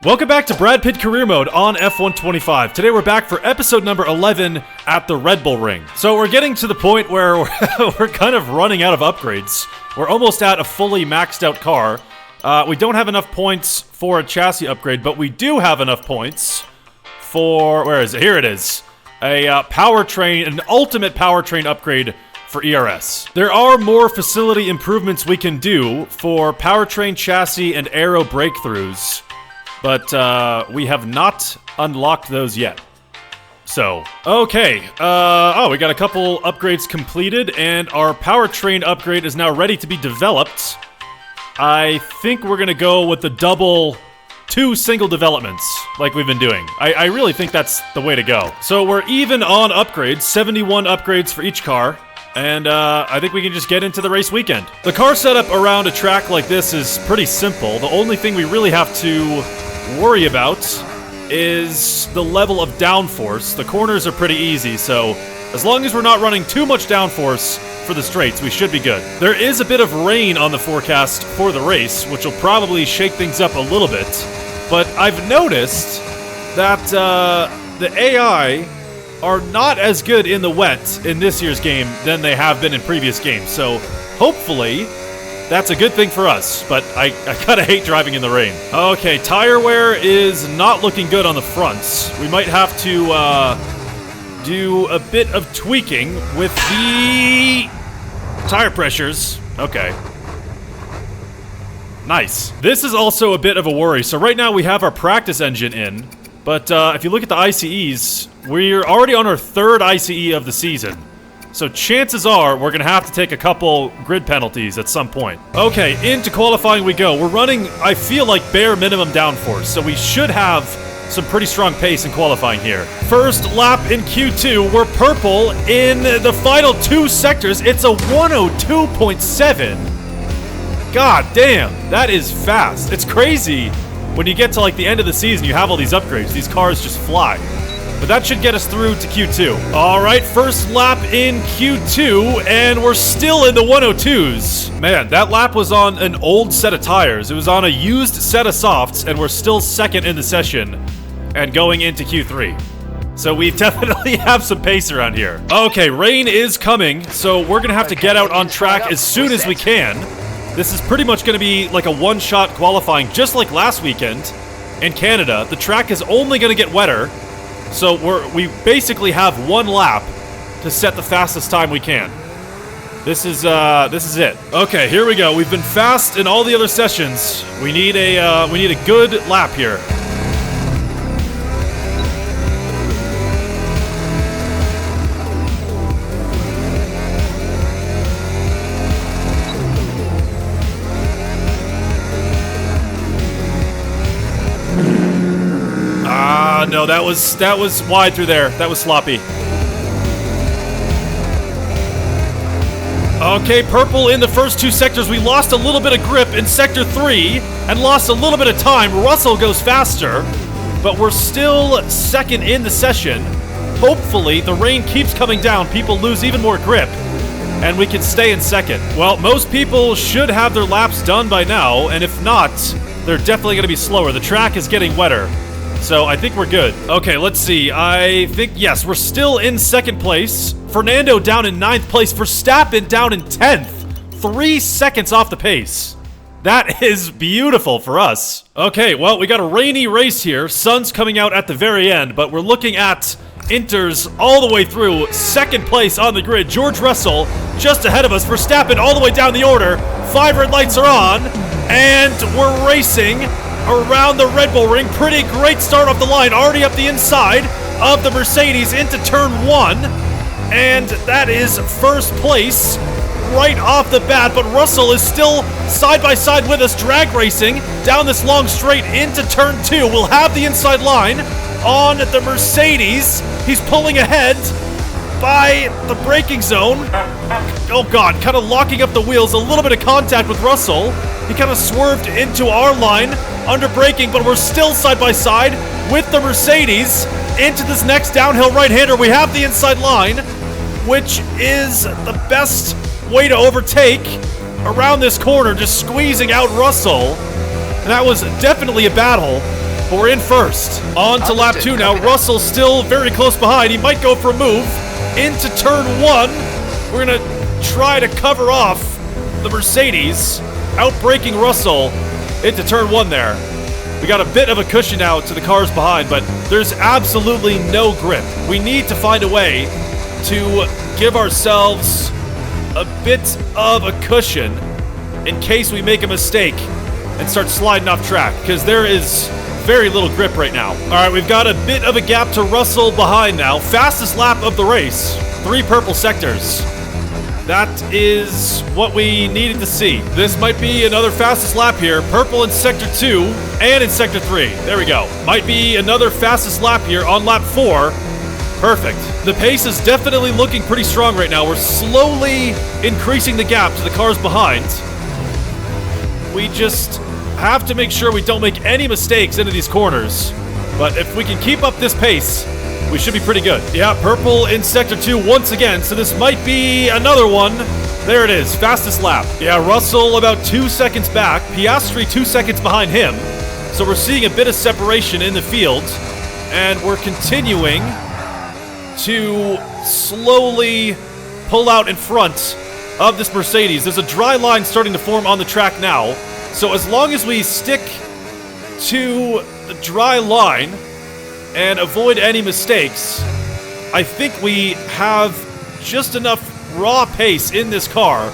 Welcome back to Brad Pitt Career Mode on F125. Today we're back for episode number 11 at the RedBull Ring. So we're getting to the point where we're kind of running out of upgrades. We're almost at a fully maxed out car. We don't have enough points for a chassis upgrade, but we do have enough points for, where is it? Here it is. A powertrain, an ultimate powertrain upgrade for ERS. There are more facility improvements we can do for powertrain, chassis, and aero breakthroughs. But, we have not unlocked those yet. So, okay. We got a couple upgrades completed, and our powertrain upgrade is now ready to be developed. I think we're gonna go with the two single developments, like we've been doing. I really think that's the way to go. So we're even on upgrades, 71 upgrades for each car. And, I think we can just get into the race weekend. The car setup around a track like this is pretty simple. The only thing we really have to worry about is the level of downforce. The corners are pretty easy, so as long as we're not running too much downforce for the straights, we should be good. There is a bit of rain on the forecast for the race, which will probably shake things up a little bit, but I've noticed that the AI are not as good in the wet in this year's game than they have been in previous games, so hopefully that's a good thing for us, but I kinda hate driving in the rain. Okay, tire wear is not looking good on the fronts. We might have to do a bit of tweaking with the tire pressures. Okay. Nice. This is also a bit of a worry. So right now we have our practice engine in, but if you look at the ICEs, we're already on our third ICE of the season. So chances are we're gonna have to take a couple grid penalties at some point. Okay, into qualifying we go. We're running, I feel like, bare minimum downforce, so we should have some pretty strong pace in qualifying here. First lap in Q2, we're purple in the final two sectors. It's a 102.7. God damn, that is fast. It's crazy when you get to like the end of the season, you have all these upgrades. These cars just fly. But that should get us through to Q2. Alright, first lap in Q2, and we're still in the 102s. Man, that lap was on an old set of tires. It was on a used set of softs, and we're still second in the session and going into Q3. So we definitely have some pace around here. Okay, rain is coming, so we're gonna have to get out on track as soon as we can. This is pretty much gonna be like a one-shot qualifying, just like last weekend in Canada. The track is only gonna get wetter. So we basically have one lap to set the fastest time we can. This is it. Okay, here we go. We've been fast in all the other sessions. We need a good lap here. No, that was wide through there. That was sloppy. Okay, purple in the first two sectors. We lost a little bit of grip in sector 3 and lost a little bit of time. Russell goes faster, but we're still second in the session. Hopefully, the rain keeps coming down. People lose even more grip, and we can stay in second. Well, most people should have their laps done by now, and if not, they're definitely going to be slower. The track is getting wetter. So I think we're good. Okay, let's see. I think, yes, we're still in second place. Fernando down in 9th place. Verstappen down in 10th. 3 seconds off the pace. That is beautiful for us. Okay, well, we got a rainy race here. Sun's coming out at the very end, but we're looking at Inters all the way through. 2nd place on the grid. George Russell just ahead of us. Verstappen all the way down the order. 5 red lights are on, and we're racing around the RedBull Ring. Pretty great start off the line. Already up the inside of the Mercedes into turn 1. And that is first place right off the bat. But Russell is still side by side with us, drag racing down this long straight into turn 2. We'll have the inside line on the Mercedes. He's pulling ahead by the braking zone. Oh God, kind of locking up the wheels. A little bit of contact with Russell. He kind of swerved into our line under braking, but we're still side by side with the Mercedes into this next downhill right-hander. We have the inside line, which is the best way to overtake around this corner, just squeezing out Russell. And that was definitely a battle. but we're in first. On to lap 2 now. Russell still very close behind. He might go for a move into turn 1. We're going to try to cover off the Mercedes, outbraking Russell into turn 1 there. We got a bit of a cushion now to the cars behind, but there's absolutely no grip. We need to find a way to give ourselves a bit of a cushion in case we make a mistake and start sliding off track, because there is very little grip right now. All right, we've got a bit of a gap to Russell behind now. Fastest lap of the race, 3 purple sectors. That is what we needed to see. This might be another fastest lap here. Purple in Sector 2 and in Sector 3. There we go. Might be another fastest lap here on lap 4. Perfect. The pace is definitely looking pretty strong right now. We're slowly increasing the gap to the cars behind. We just have to make sure we don't make any mistakes into these corners. But if we can keep up this pace, we should be pretty good. Yeah, purple in Sector 2 once again, so this might be another one. There it is, fastest lap. Yeah, Russell about 2 seconds back. Piastri 2 seconds behind him. So we're seeing a bit of separation in the field. And we're continuing to slowly pull out in front of this Mercedes. There's a dry line starting to form on the track now. So as long as we stick to the dry line and avoid any mistakes, I think we have just enough raw pace in this car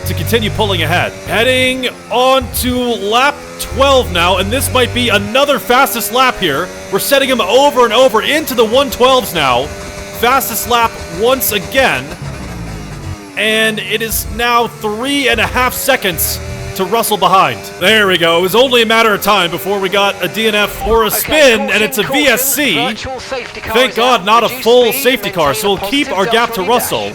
to continue pulling ahead. Heading on to lap 12 now, and this might be another fastest lap here. We're setting him over and over into the 112s now. Fastest lap once again. And it is now 3.5 seconds to Russell behind. There we go. It was only a matter of time before we got a DNF or a spin, and it's a VSC. Thank God, not a full safety car, so we'll keep our gap to Russell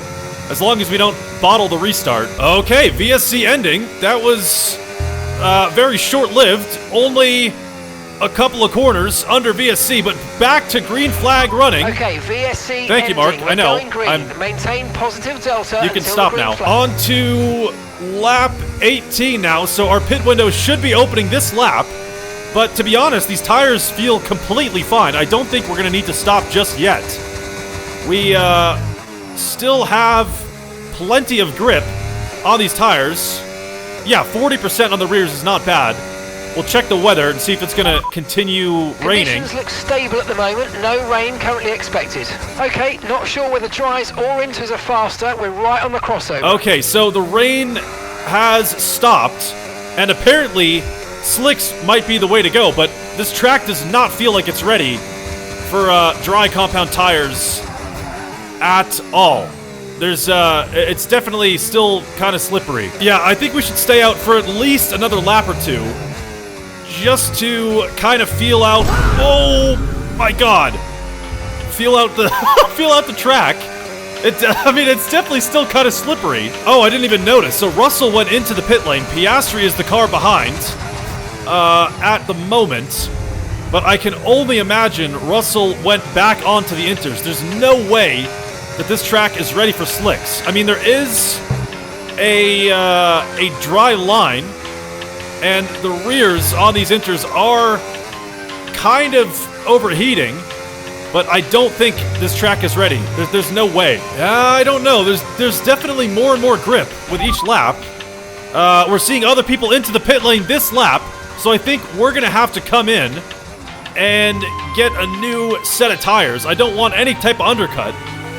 as long as we don't bottle the restart. Okay, VSC ending. That was very short-lived. Only a couple of corners under VSC, but back to green flag running. Okay, VSC. Thank you, Mark. I know. Maintain positive delta. You can stop now. On to lap 18 now, so our pit window should be opening this lap. But to be honest, these tires feel completely fine. I don't think we're going to need to stop just yet. We still have plenty of grip on these tires. Yeah, 40% on the rears is not bad. We'll check the weather and see if it's going to continue raining. Conditions look stable at the moment. No rain currently expected. Okay, not sure whether dries or inters are faster. We're right on the crossover. Okay, so the rain has stopped, and apparently slicks might be the way to go, but this track does not feel like it's ready for dry compound tires at all. There's, it's definitely still kind of slippery. Yeah, I think we should stay out for at least another lap or two, just to kind of feel out. Oh my God! Feel out the feel out the track. I mean, it's definitely still kind of slippery. Oh, I didn't even notice. So Russell went into the pit lane. Piastri is the car behind at the moment, but I can only imagine Russell went back onto the inters. There's no way that this track is ready for slicks. I mean, there is a dry line, and the rears on these inters are kind of overheating, but I don't think this track is ready. There's no way. I don't know. There's definitely more and more grip with each lap. We're seeing other people into the pit lane this lap, so I think we're going to have to come in and get a new set of tires. I don't want any type of undercut,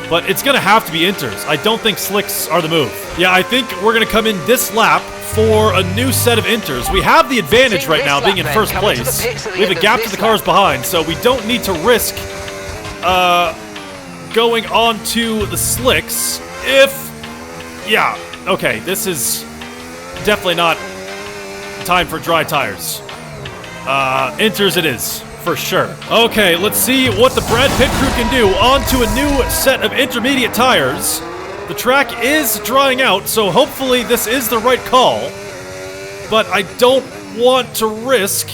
but it's going to have to be inters. I don't think slicks are the move. Yeah, I think we're going to come in this lap for a new set of inters. We have the advantage right now being in first place. We have a gap to the cars behind, so we don't need to risk going on to the slicks yeah, okay, this is definitely not time for dry tires. Inters it is, for sure. Okay, let's see what the Brad Pitt crew can do. On to a new set of intermediate tires. The track is drying out, so hopefully this is the right call. But I don't want to risk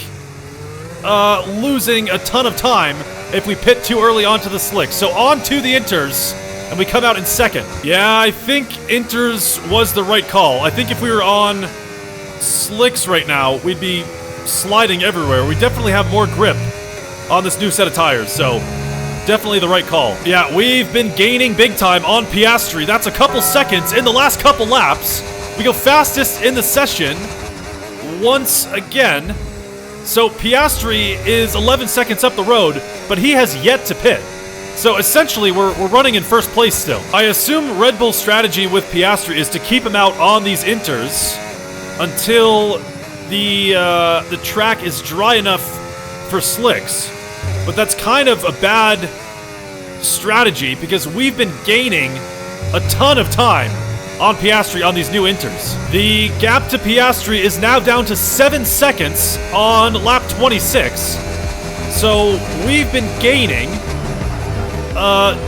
losing a ton of time if we pit too early onto the slicks. So on to the inters, and we come out in second. Yeah, I think inters was the right call. I think if we were on slicks right now, we'd be sliding everywhere. We definitely have more grip on this new set of tires, so definitely the right call. Yeah, we've been gaining big time on Piastri. That's a couple seconds in the last couple laps. We go fastest in the session once again. So Piastri is 11 seconds up the road, but he has yet to pit. So essentially, we're running in first place still. I assume Red Bull's strategy with Piastri is to keep him out on these inters until the track is dry enough for slicks. But that's kind of a bad strategy because we've been gaining a ton of time on Piastri on these new inters. The gap to Piastri is now down to 7 seconds on lap 26. So we've been gaining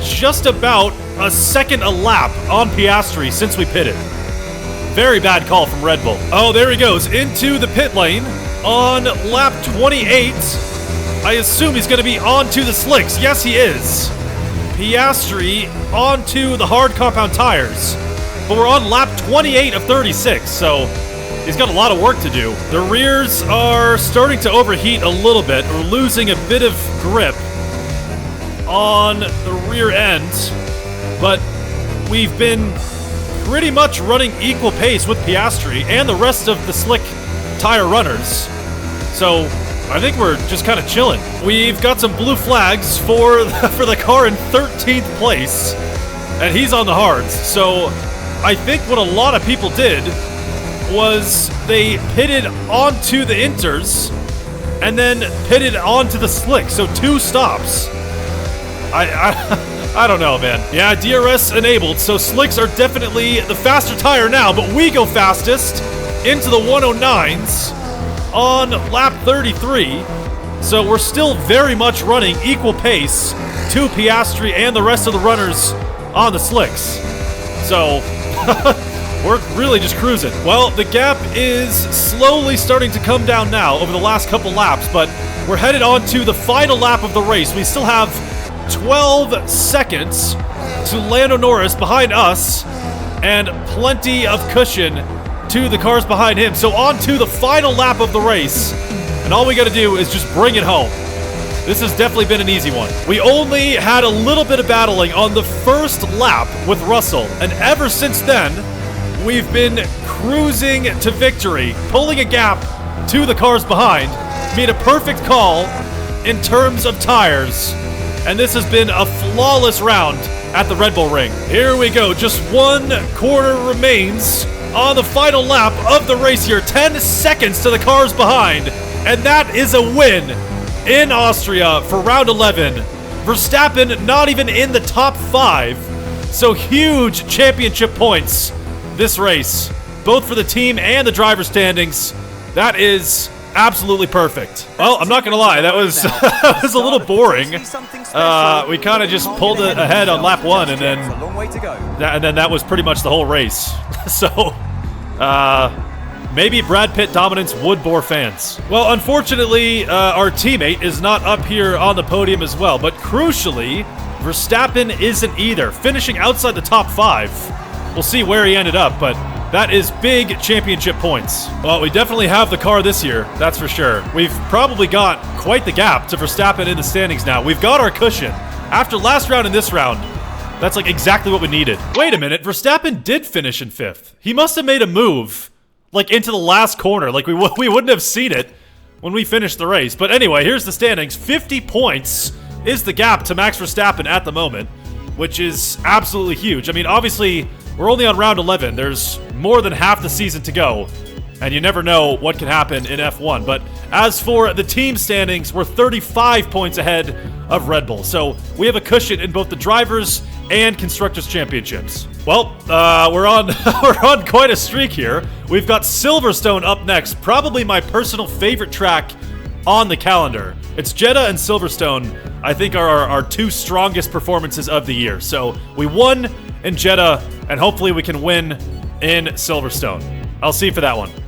just about a second a lap on Piastri since we pitted. Very bad call from Red Bull. Oh, there he goes into the pit lane on lap 28. I assume he's going to be onto the slicks. Yes, he is. Piastri onto the hard compound tires. But we're on lap 28 of 36, so he's got a lot of work to do. The rears are starting to overheat a little bit. We're losing a bit of grip on the rear end, but we've been pretty much running equal pace with Piastri and the rest of the slick tire runners. So I think we're just kind of chilling. We've got some blue flags for the car in 13th place, and he's on the hards. So I think what a lot of people did was they pitted onto the inters and then pitted onto the slick. So 2 stops. I don't know, man. Yeah, DRS enabled, so slicks are definitely the faster tire now, but we go fastest into the 109s on lap 33. So we're still very much running equal pace to Piastri and the rest of the runners on the slicks. So we're really just cruising. Well, the gap is slowly starting to come down now over the last couple laps, but we're headed on to the final lap of the race. We still have 12 seconds to Lando Norris behind us and plenty of cushion to the cars behind him. So on to the final lap of the race, and all we got to do is just bring it home. This has definitely been an easy one. We only had a little bit of battling on the first lap with Russell, and ever since then, we've been cruising to victory, pulling a gap to the cars behind. Made a perfect call in terms of tires, and this has been a flawless round at the Red Bull Ring. Here we go, just 1 corner remains on the final lap of the race here. 10 seconds to the cars behind, and that is a win in Austria for round 11. Verstappen not even in the top 5, so huge championship points this race, both for the team and the driver standings. That is absolutely perfect. Well, I'm not gonna lie, that was that was a little boring. We kind of just pulled it ahead on lap 1, and then that was pretty much the whole race. So maybe Brad Pitt dominance would bore fans. Well, unfortunately, our teammate is not up here on the podium as well, but crucially, Verstappen isn't either, finishing outside the top 5. We'll see where he ended up, but that is big championship points. Well, we definitely have the car this year, that's for sure. We've probably got quite the gap to Verstappen in the standings now. We've got our cushion. After last round and this round, that's like exactly what we needed. Wait a minute, Verstappen did finish in 5th. He must have made a move, like into the last corner. Like we wouldn't have seen it when we finished the race. But anyway, here's the standings. 50 points is the gap to Max Verstappen at the moment, which is absolutely huge. I mean, obviously, we're only on round 11. There's more than half the season to go, and you never know what can happen in F1. But as for the team standings, we're 35 points ahead of Red Bull. So we have a cushion in both the drivers and constructors championships. Well, we're on we're on quite a streak here. We've got Silverstone up next, probably my personal favorite track on the calendar. It's Jeddah and Silverstone, I think, are our 2 strongest performances of the year. So we won in Jeddah, and hopefully we can win in Silverstone. I'll see you for that one.